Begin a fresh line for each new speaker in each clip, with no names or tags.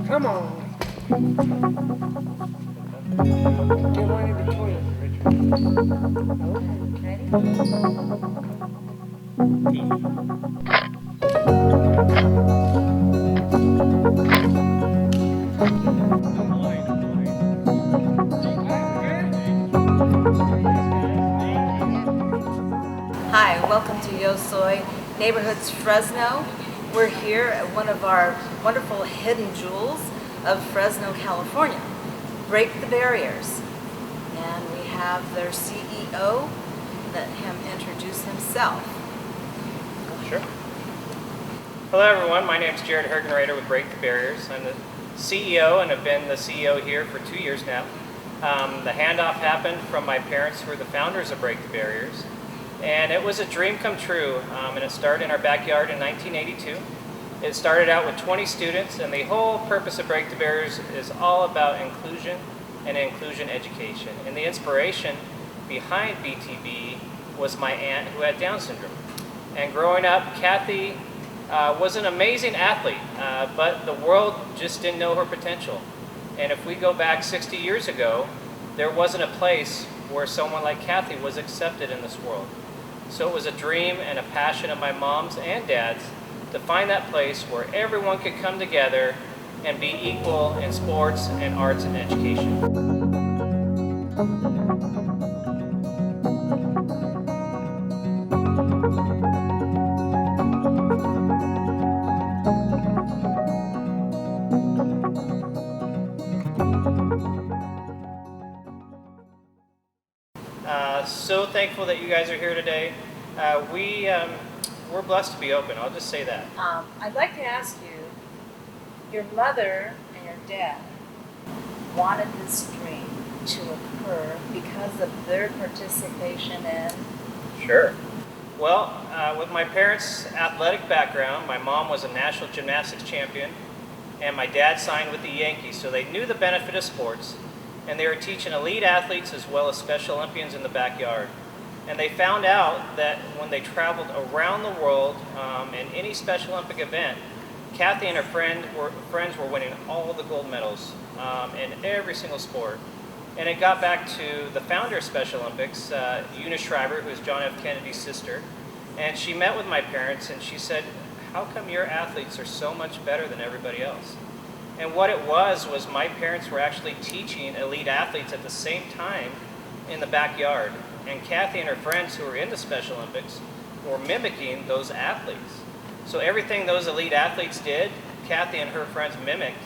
Come on. Get one in between, Richard.
Hi, welcome to YoSoy Neighborhoods Fresno. We're here at one of our wonderful hidden jewels of Fresno, California, Break the Barriers. And we have their CEO. Let him introduce himself.
Sure. Hello everyone, my name is Jared Hergenrader with Break the Barriers. I'm the CEO and have been the CEO here for 2 years now. The handoff happened from my parents who were the founders of Break the Barriers. And it was a dream come true, and it started in our backyard in 1982. It started out with 20 students, and the whole purpose of Break the Barriers is all about inclusion and inclusion education. And the inspiration behind BTB was my aunt who had Down syndrome. And growing up, Kathy was an amazing athlete, but the world just didn't know her potential. And if we go back 60 years ago, there wasn't a place where someone like Kathy was accepted in this world. So it was a dream and a passion of my mom's and dad's to find that place where everyone could come together and be equal in sports and arts and education. So thankful that you guys are here today. We're blessed to be open, I'll just say that.
I'd like to ask you, your mother and your dad wanted this dream to occur because of their participation in?
Sure. Well, with my parents' athletic background, my mom was a national gymnastics champion, and my dad signed with the Yankees, so they knew the benefit of sports, and they were teaching elite athletes as well as Special Olympians in the backyard. And they found out that when they traveled around the world in any Special Olympic event, Kathy and her friends were winning all the gold medals in every single sport. And it got back to the founder of Special Olympics, Eunice Schreiber, who is John F. Kennedy's sister. And she met with my parents and she said, "How come your athletes are so much better than everybody else?" And what it was my parents were actually teaching elite athletes at the same time in the backyard. And Kathy and her friends who were in the Special Olympics were mimicking those athletes. So everything those elite athletes did, Kathy and her friends mimicked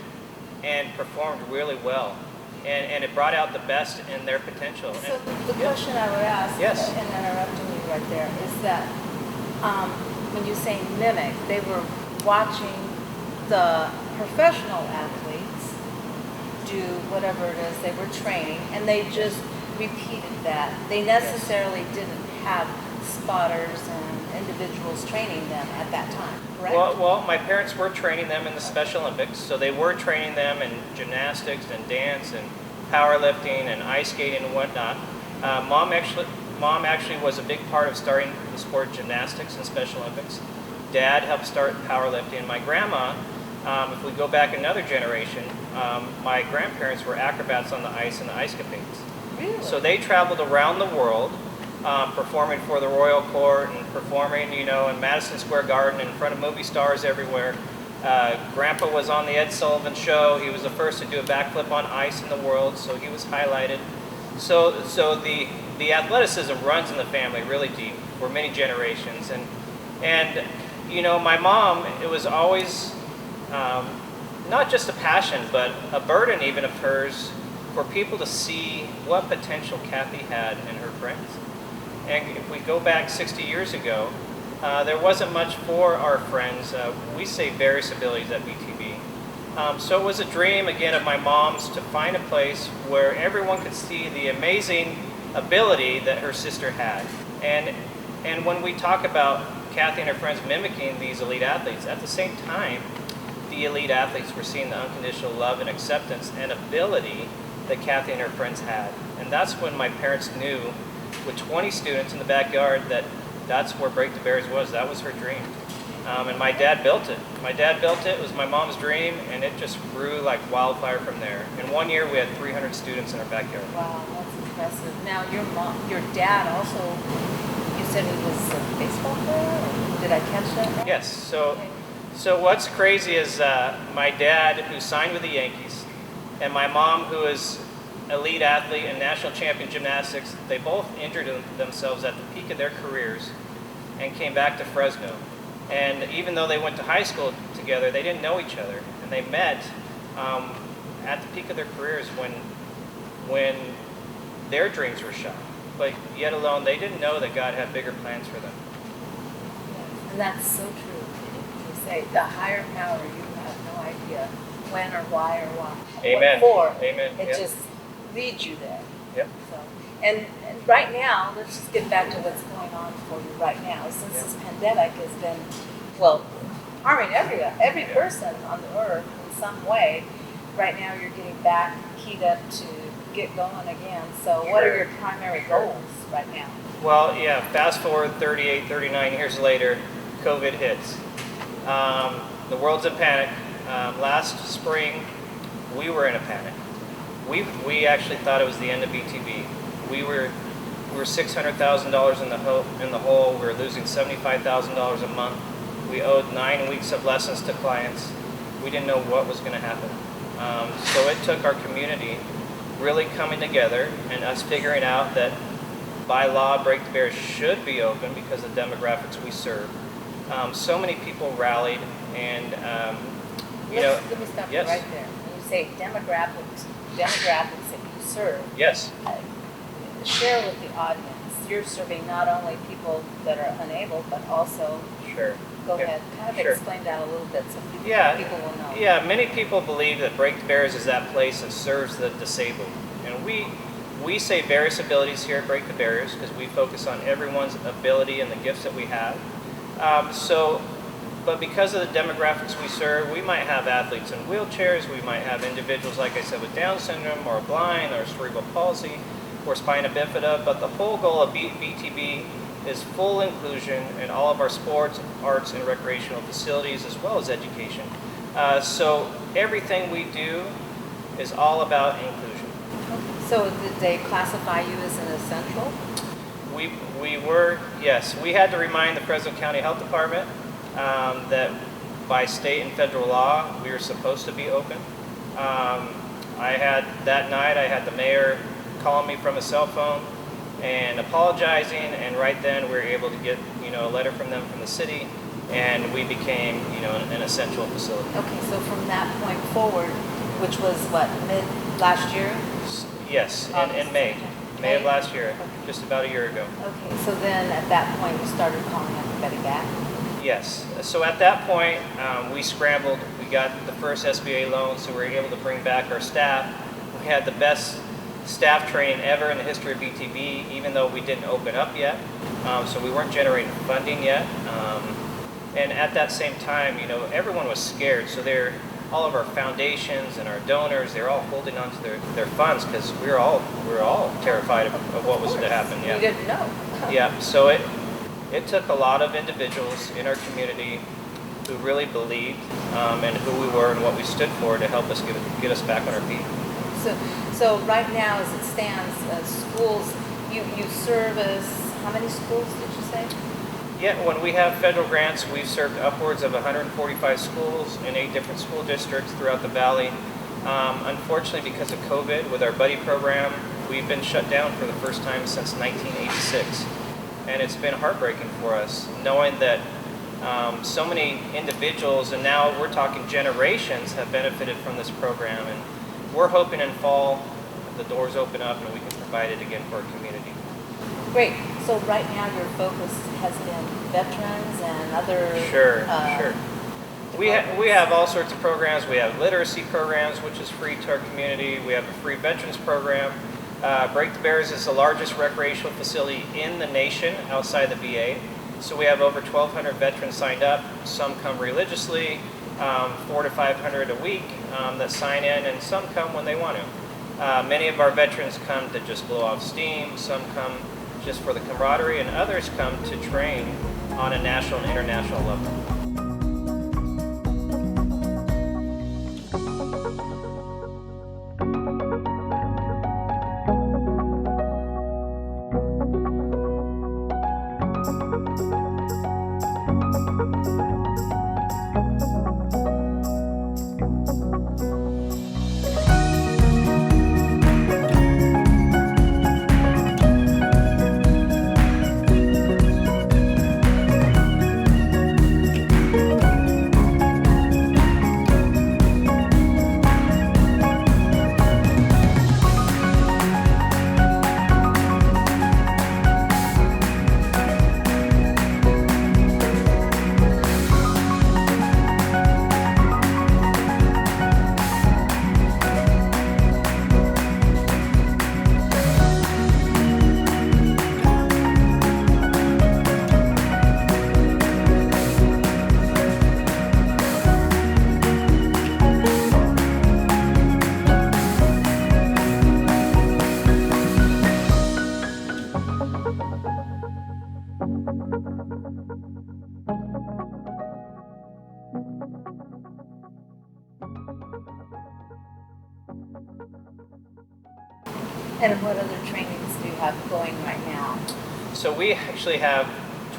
and performed really well. And it brought out the best in their potential.
So the question I would ask,
Yes.
and interrupting you right there, is that when you say mimic, they were watching the professional athletes do whatever it is they were training, and they just repeated that. They necessarily didn't have spotters and individuals training them at that time, correct?
Well, my parents were training them in the Special Olympics, so they were training them in gymnastics and dance and powerlifting and ice skating and whatnot. Mom actually was a big part of starting the sport of gymnastics and Special Olympics. Dad helped start powerlifting. My grandma, if we go back another generation, my grandparents were acrobats on the ice in the ice capades.
Really?
So they traveled around the world, performing for the Royal Court and performing, in Madison Square Garden in front of movie stars everywhere. Grandpa was on the Ed Sullivan Show. He was the first to do a backflip on ice in the world, so he was highlighted. So the athleticism runs in the family really deep for many generations. And my mom, it was always not just a passion, but a burden even of hers for people to see what potential Kathy had in her friends. And if we go back 60 years ago, there wasn't much for our friends. We say various abilities at BTB. So it was a dream, again, of my mom's to find a place where everyone could see the amazing ability that her sister had. And when we talk about Kathy and her friends mimicking these elite athletes, at the same time, the elite athletes were seeing the unconditional love and acceptance and ability that Kathy and her friends had. And that's when my parents knew, with 20 students in the backyard, that that's where Break the Barriers was. That was her dream. And my dad built it. My dad built it. It was my mom's dream, and it just grew like wildfire from there. In 1 year, we had 300 students in our backyard.
Wow, that's impressive. Now, your dad also, you said he was a baseball player? Or did I catch that right?
Yes. So what's crazy is my dad, who signed with the Yankees, and my mom, who is elite athlete and national champion gymnastics, they both injured themselves at the peak of their careers and came back to Fresno. And even though they went to high school together, they didn't know each other. And they met at the peak of their careers when their dreams were shot. But yet alone, they didn't know that God had bigger plans for them.
And that's so true. You say the higher power, you have no idea when or why or why.
Amen.
What for.
Amen.
It
Yep.
just leads you there.
Yep.
So, and right now, let's just get back to what's going on for you right now. Since this pandemic has been, well, harming every person on the earth in some way, right now you're getting back keyed up to get going again. So what are your primary goals right now?
Well, yeah, fast forward 38, 39 years later, COVID hits. The world's in panic. Last spring, we were in a panic. We actually thought it was the end of BTB. We were $600,000 in the hole. We were losing $75,000 a month. We owed 9 weeks of lessons to clients. We didn't know what was going to happen. So it took our community really coming together and us figuring out that by law, Break the Barriers should be open because of the demographics we serve. So many people rallied, and
Let me stop you
yes.
right there. When you say demographics that you serve,
Yes.
share with the audience. You're serving not only people that are unable, but also,
Sure.
go
Yeah.
ahead, kind of
Sure.
explain that a little bit so people will know.
Yeah, many people believe that Break the Barriers is that place that serves the disabled. And we say various abilities here at Break the Barriers because we focus on everyone's ability and the gifts that we have. But because of the demographics we serve, we might have athletes in wheelchairs, we might have individuals, like I said, with Down syndrome or blind or cerebral palsy or spina bifida, but the whole goal of BTB is full inclusion in all of our sports, arts, and recreational facilities, as well as education. So everything we do is all about inclusion.
So did they classify you as an essential?
We were, yes. We had to remind the Fresno County Health Department that by state and federal law, we were supposed to be open. That night, I had the mayor calling me from a cell phone and apologizing, and right then we were able to get a letter from them from the city, and we became an essential facility.
Okay, so from that point forward, which was what, mid last year?
Yes, in May of last year, just about a year ago.
Okay, so then at that point you started calling everybody back?
Yes. So at that point, we scrambled. We got the first SBA loan, so we were able to bring back our staff. We had the best staff training ever in the history of BTB, even though we didn't open up yet. So we weren't generating funding yet. And at that same time, everyone was scared. So all of our foundations and our donors, they're all holding on to their funds because we were all terrified of what was to happen. Yeah.
You didn't know.
Yeah. So it took a lot of individuals in our community who really believed and who we were and what we stood for to help us get us back on our feet.
So right now, as it stands, schools, you service, how many schools did you say?
Yeah, when we have federal grants, we've served upwards of 145 schools in 8 different school districts throughout the valley. Unfortunately, because of COVID, with our buddy program, we've been shut down for the first time since 1986. And it's been heartbreaking for us, knowing that so many individuals, and now we're talking generations, have benefited from this program. And we're hoping in fall the doors open up and we can provide it again for our community.
Great. So right now your focus has been veterans and other...
Sure. We have all sorts of programs. We have literacy programs, which is free to our community. We have a free veterans program. Break the Barriers is the largest recreational facility in the nation outside the VA. So we have over 1,200 veterans signed up. Some come religiously, 400 to 500 a week that sign in, and some come when they want to. Many of our veterans come to just blow off steam. Some come just for the camaraderie, and others come to train on a national and international level.
And what other trainings do you have going right now?
So we actually have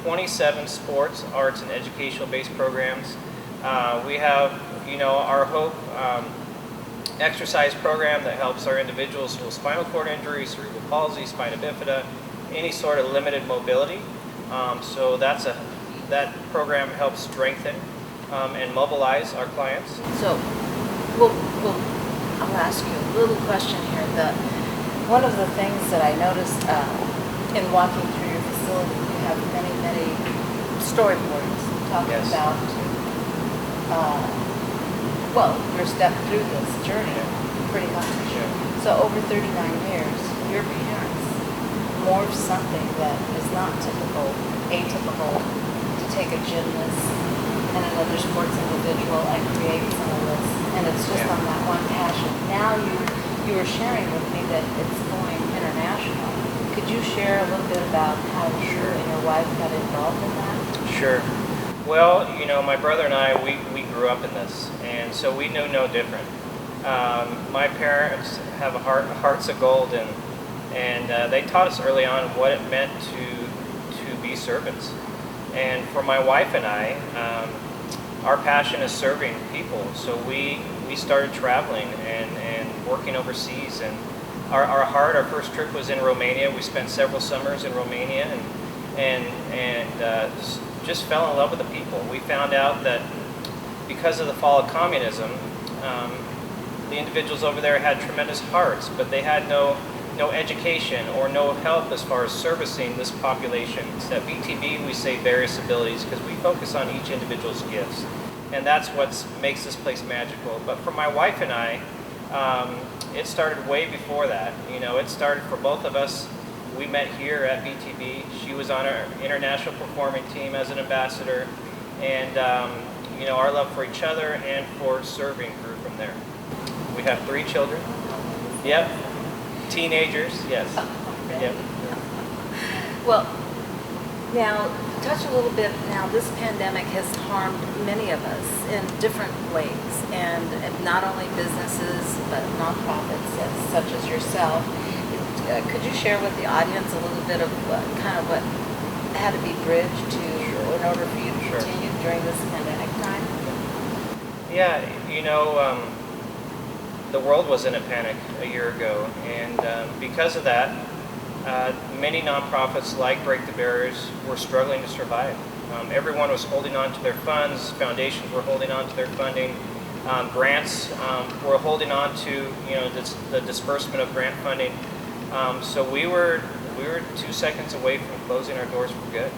27 sports, arts, and educational-based programs. We have, our Hope exercise program that helps our individuals with spinal cord injury, cerebral palsy, spina bifida, any sort of limited mobility. So that program helps strengthen and mobilize our clients.
So, I'll ask you a little question here. One of the things that I noticed in walking through your facility, you have many storyboards talking
Yes.
about, your step through this journey, pretty much.
Sure.
So over 39 years, your parents morphed something that is not atypical, to take a gymnast and another sports individual and create some of this. And it's just
Yeah.
on that one passion. Now you were sharing with me that it's going international. Could you share a little bit about how you and your wife got involved in that?
Sure. Well, my brother and I, we grew up in this, and so we knew no different. My parents have hearts of gold, and they taught us early on what it meant to be servants. And for my wife and I, our passion is serving people, so we started traveling and working overseas. And our first trip was in Romania. We spent several summers in Romania and just fell in love with the people. We found out that because of the fall of communism, the individuals over there had tremendous hearts, but they had no education or no help as far as servicing this population. At BTB, we say various abilities because we focus on each individual's gifts, and that's what makes this place magical. But for my wife and I, it started way before that. It started for both of us. We met here at BTB. She was on our international performing team as an ambassador, and our love for each other and for serving grew from there. We have 3 children. Yep. Teenagers, yes. Yep.
Well, now touch a little bit. Now this pandemic has harmed many of us in different ways, and not only businesses but nonprofits such as yourself. Could you share with the audience a little bit of what had to be bridged in order for you to continue during this pandemic time?
Yeah, the world was in a panic a year ago, and because of that, many nonprofits like Break the Barriers were struggling to survive. Everyone was holding on to their funds, foundations were holding on to their funding, grants were holding on to the disbursement of grant funding. So we were 2 seconds away from closing our doors for good.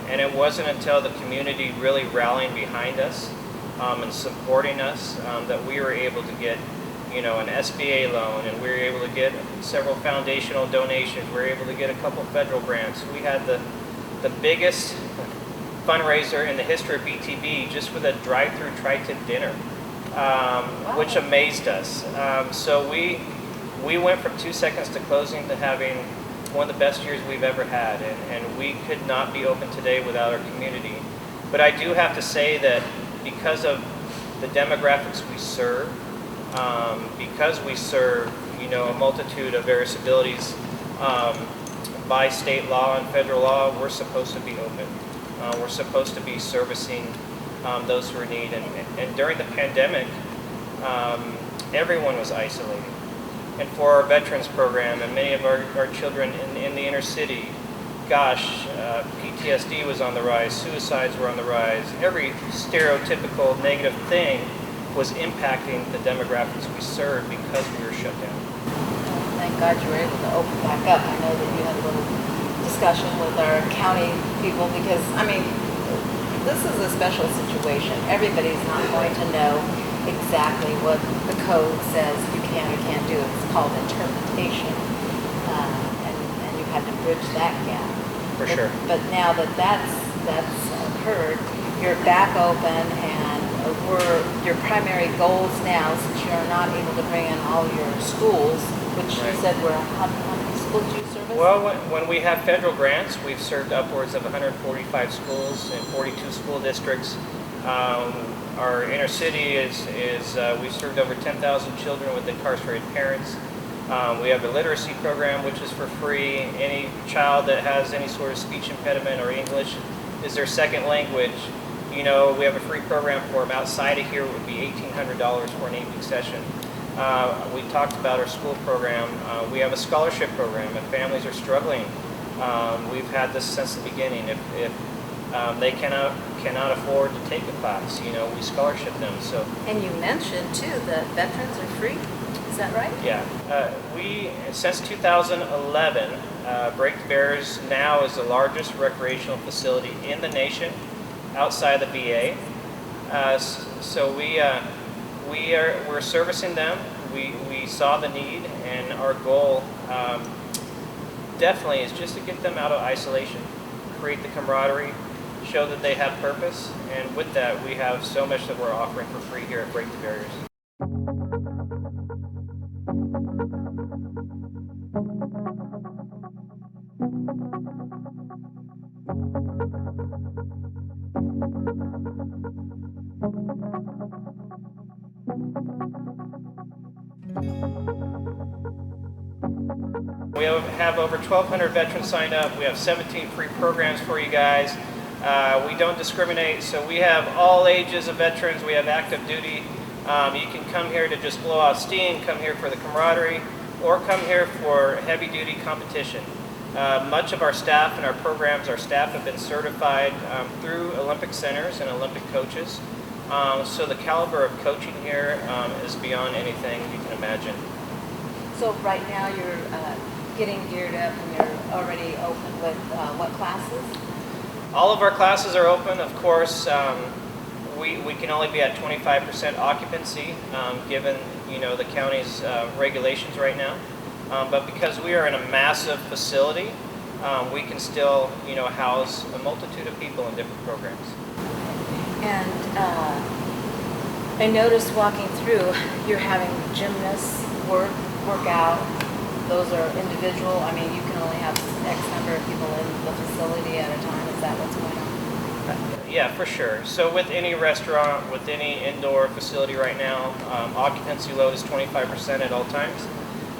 And it wasn't until the community really rallying behind us and supporting us that we were able to get an SBA loan, and we were able to get several foundational donations. We were able to get a couple federal grants. We had the the biggest fundraiser in the history of BTB just with a drive-through tri-tip dinner, which amazed us. So we went from 2 seconds to closing to having one of the best years we've ever had, and we could not be open today without our community. But I do have to say that because of the demographics we serve, because we serve, a multitude of various abilities by state law and federal law, we're supposed to be open. We're supposed to be servicing those who are in need. And during the pandemic, everyone was isolated. And for our veterans program and many of our children in the inner city, gosh, PTSD was on the rise, suicides were on the rise. Every stereotypical negative thing was impacting the demographics we serve because we were shut down.
Thank God you were able to open back up. I know that you had a little discussion with our county people because, this is a special situation. Everybody's not going to know exactly what the code says you can or can't do. It's called interpretation. And you had to bridge that gap.
For sure.
But now that that's occurred, you're back open and your primary goals now, since you're not able to bring in all your schools, which you said were, how many schools do you service?
Well, when we have federal grants, we've served upwards of 145 schools in 42 school districts. Our inner city we've served over 10,000 children with incarcerated parents. We have the literacy program, which is for free. Any child that has any sort of speech impediment or English is their second language. We have a free program for them. Outside of here, it would be $1,800 for an evening session. We talked about our school program. We have a scholarship program. If families are struggling, we've had this since the beginning. If they cannot afford to take a class, we scholarship them. So.
And you mentioned too that veterans are free. Is that right?
Yeah. Since 2011, Break the Barriers now is the largest recreational facility in the nation outside the VA. So we're servicing them. We saw the need, and our goal definitely is just to get them out of isolation, create the camaraderie, show that they have purpose, and with that we have so much that we're offering for free here at Break the Barriers. We have over 1,200 veterans signed up. We have 17 free programs for you guys. We don't discriminate, so we have all ages of veterans. We have active duty. You can come here to just blow out steam, come here for the camaraderie, or come here for heavy duty competition. Much of our staff and our staff have been certified through Olympic centers and Olympic coaches. So the caliber of coaching here is beyond anything you can imagine.
So right now you're getting geared up and you're already open with what classes?
All of our classes are open. Of course, we can only be at 25% occupancy given the county's regulations right now. But because we are in a massive facility, we can still house a multitude of people in different programs.
And I noticed walking through, you're having gymnasts work out. Those are individual. You can only have X number of people in the facility at a time. Is that what's going on?
Yeah, for sure. So with any restaurant, with any indoor facility right now, occupancy load is 25% at all times.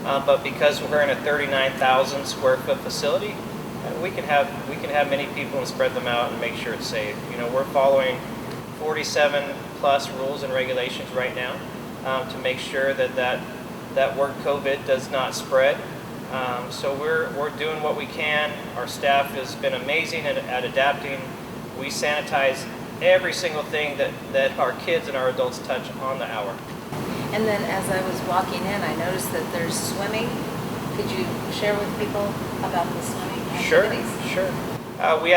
But because we're in a 39,000 square foot facility, we can have many people and spread them out and make sure it's safe. We're following 47 plus rules and regulations right now to make sure that word COVID does not spread. So we're doing what we can. Our staff has been amazing at adapting. We sanitize every single thing that our kids and our adults touch on the hour.
And then as I was walking in, I noticed that there's swimming. Could you share with people about the swimming activities?
Sure. We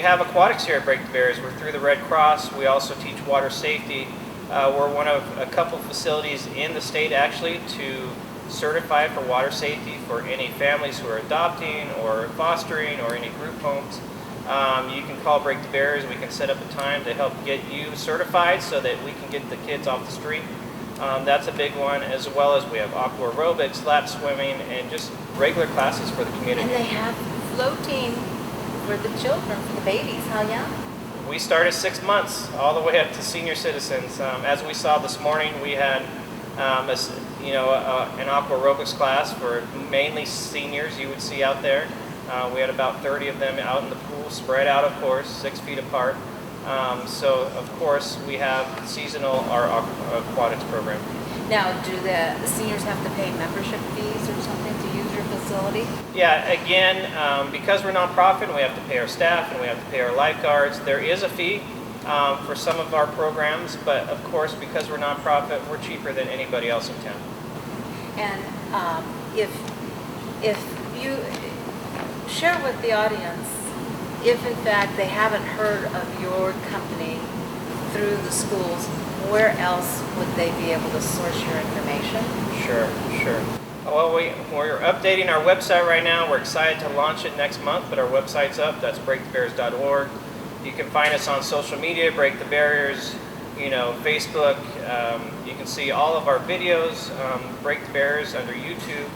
have aquatics here at Break the Barriers. We're through the Red Cross. We also teach water safety. We're one of a couple facilities in the state actually to certify for water safety for any families who are adopting or fostering or any group homes. You can call Break the Barriers. We can set up a time to help get you certified so that we can get the kids off the street. That's a big one, as well as we have aqua aerobics, lap swimming, and just regular classes for the community.
And they have floating for the children, for the babies. How young?
We start at 6 months, all the way up to senior citizens. As we saw this morning, we had an aqua aerobics class for mainly seniors you would see out there. We had about 30 of them out in the pool, spread out, of course, 6 feet apart. So, of course, we have our aquatics program.
Now, do the seniors have to pay membership fees or something to use your facility?
Yeah, again, because we're nonprofit and we have to pay our staff and we have to pay our lifeguards, there is a fee for some of our programs, but of course, because we're nonprofit, we're cheaper than anybody else in town.
And if you share with the audience, if in fact they haven't heard of your company through the schools, where else would they be able to source your information?
Sure. Well, we're updating our website right now. We're excited to launch it next month, but our website's up. That's breakthebarriers.org. You can find us on social media, Break the Barriers, Facebook. You can see all of our videos, Break the Barriers under YouTube.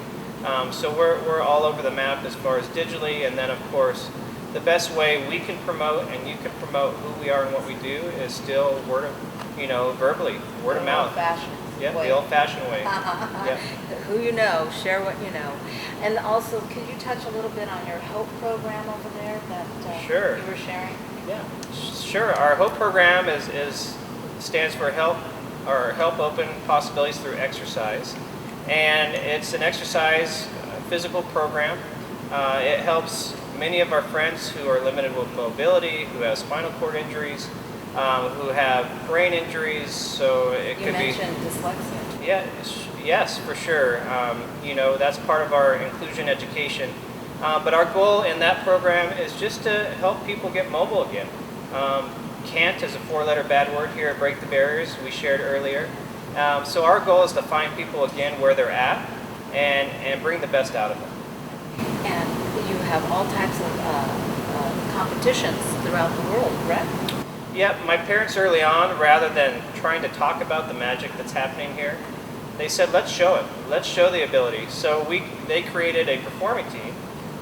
So we're all over the map as far as digitally, and then of course, the best way we can promote and you can promote who we are and what we do is still verbally, word of mouth.
Old-fashioned
Yeah,
way.
the old-fashioned way. Yeah.
Who you know, share what you know. And also, could you touch a little bit on your HOPE program over there that
Sure.
you were sharing?
Yeah, sure. Our HOPE program stands for Help Open Possibilities Through Exercise, and it's an exercise physical program. It helps many of our friends who are limited with mobility, who have spinal cord injuries, who have brain injuries. So it could be.
You mentioned dyslexia.
Yeah, yes, for sure. That's part of our inclusion education. But our goal in that program is just to help people get mobile again. Can't is a 4-letter bad word here at Break the Barriers, we shared earlier. So our goal is to find people again where they're at and bring the best out of them.
And you have all types of competitions throughout the world, correct?
Yep, my parents early on, rather than trying to talk about the magic that's happening here, they said, let's show it. Let's show the ability. So they created a performing team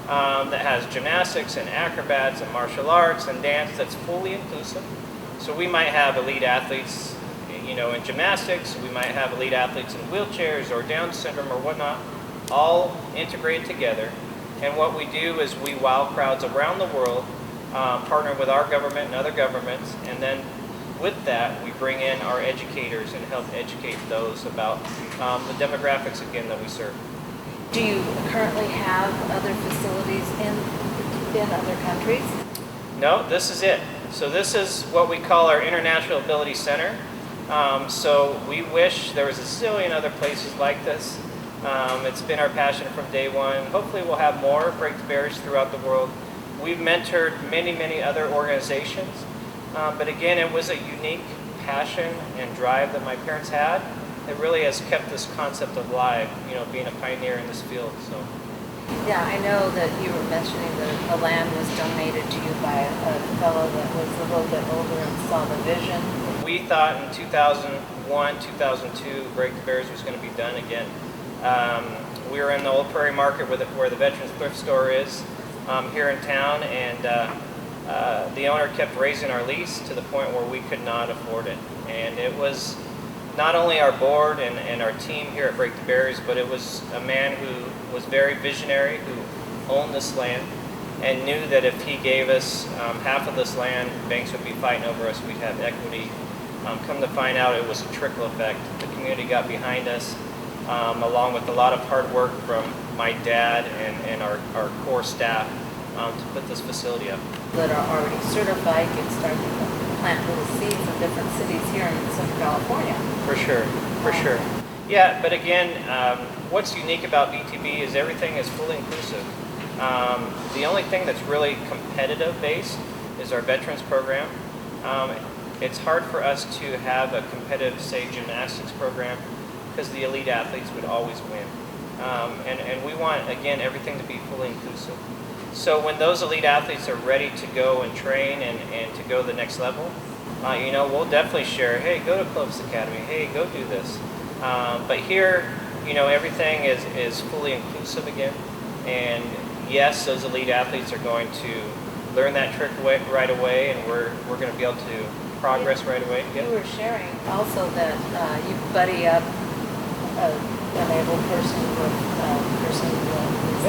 that has gymnastics and acrobats and martial arts and dance that's fully inclusive. So we might have elite athletes, in gymnastics. We might have elite athletes in wheelchairs or Down syndrome or whatnot, all integrated together. And what we do is we wow crowds around the world, partner with our government and other governments, and then with that, we bring in our educators and help educate those about the demographics, again, that we serve.
Do you currently have other facilities in other countries?
No, this is it. So this is what we call our International Ability Center. So we wish there was a zillion other places like this. It's been our passion from day one. Hopefully we'll have more Break the Barriers throughout the world. We've mentored many, many other organizations. But again, it was a unique passion and drive that my parents had. It really has kept this concept alive, being a pioneer in this field. So.
Yeah, I know that you were mentioning that the land was donated to you by a fellow that was a little bit older and saw the vision.
We thought in 2001, 2002, Break the Barriers was going to be done again. We were in the Old Prairie Market where the Veterans Thrift Store is here in town, and the owner kept raising our lease to the point where we could not afford it. And it was not only our board and our team here at Break the Barriers, but it was a man who was very visionary, who owned this land, and knew that if he gave us half of this land, banks would be fighting over us, we'd have equity. Come to find out, it was a trickle effect. The community got behind us, along with a lot of hard work from my dad and our core staff to put this facility up.
That are already certified can start to plant little seeds in different cities here in Southern California.
For sure. Yeah, but again, what's unique about BTB is everything is fully inclusive. The only thing that's really competitive based is our veterans program. It's hard for us to have a competitive, say, gymnastics program because the elite athletes would always win. And we want, again, everything to be fully inclusive. So when those elite athletes are ready to go and train and to go to the next level, we'll definitely share, hey, go to Clovis Academy, hey, go do this. But here, everything is fully inclusive again. And yes, those elite athletes are going to learn that trick right away, and we're going to be able to progress right away.
You were sharing also that you buddy up an able person with a person who's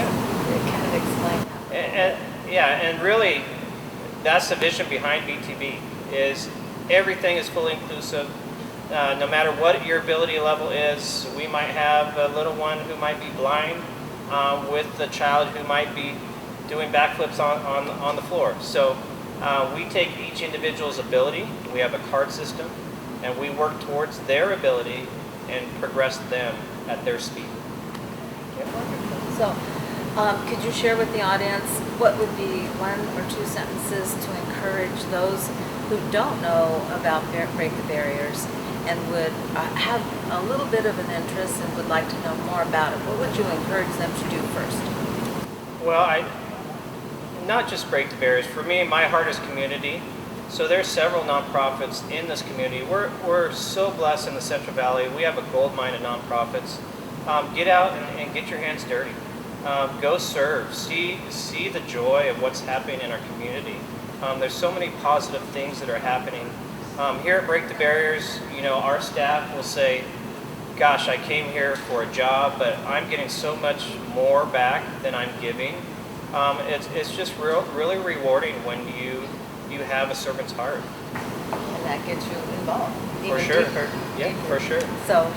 kind of explain that.
And really, that's the vision behind BTB, is everything is fully inclusive. No matter what your ability level is, we might have a little one who might be blind with a child who might be doing backflips on the floor. So we take each individual's ability, we have a card system, and we work towards their ability and progress them at their speed.
Wonderful. So could you share with the audience what would be 1 or 2 sentences to encourage those who don't know about Break the Barriers and would have a little bit of an interest and would like to know more about it? What would you encourage them to do first?
Well, not just Break the Barriers. For me, my heart is community. So there's several nonprofits in this community. We're so blessed in the Central Valley. We have a gold mine of nonprofits. Get out and get your hands dirty. Go serve. See the joy of what's happening in our community. There's so many positive things that are happening. Here at Break the Barriers, our staff will say, gosh, I came here for a job, but I'm getting so much more back than I'm giving. It's just really rewarding when you have a servant's heart.
And that gets you involved even
For sure.
deeper.
Yeah, for sure.
So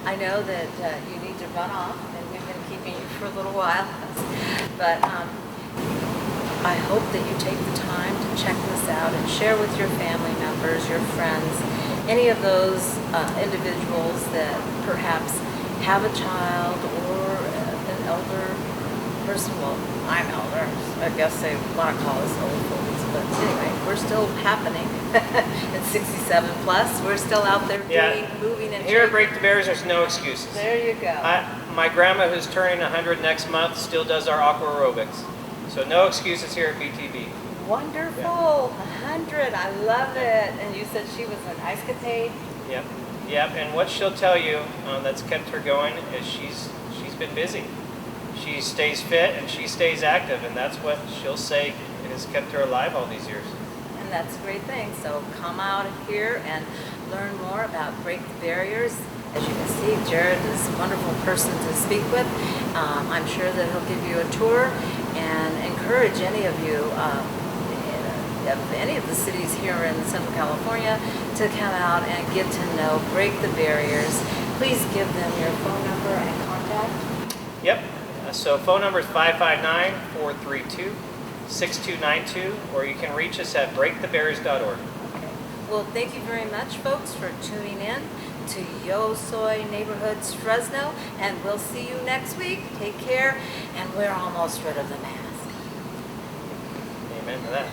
I know that you need to run off, and we've been keeping you for a little while. But I hope that you take the time to check this out and share with your family members, your friends, any of those individuals that perhaps have a child or an elder person. Well, I'm elder. I guess they want to call us old folks. But anyway, we're still happening. At 67 plus, we're still out there doing, moving and
Here at
shaking.
Break the Barriers, there's no excuses.
There you go.
My grandma, who's turning 100 next month, still does our aqua aerobics. So no excuses here at BTB.
Wonderful.
Yeah.
100. I love it. And you said she was an ice capade.
Yep. And what she'll tell you that's kept her going is she's been busy. She stays fit and she stays active, and that's what she'll say has kept her alive all these years.
And that's a great thing. So come out here and learn more about Break the Barriers. As you can see, Jared is a wonderful person to speak with. I'm sure that he'll give you a tour and encourage any of you of any of the cities here in Central California to come out and get to know Break the Barriers. Please give them your phone number and contact.
Yep. So phone number is 559-432-6292, or you can reach us at breakthebarriers.org.
Okay. Well, thank you very much, folks, for tuning in to YoSoy Neighborhoods Fresno, and we'll see you next week. Take care, and we're almost rid of the mask.
Amen to that.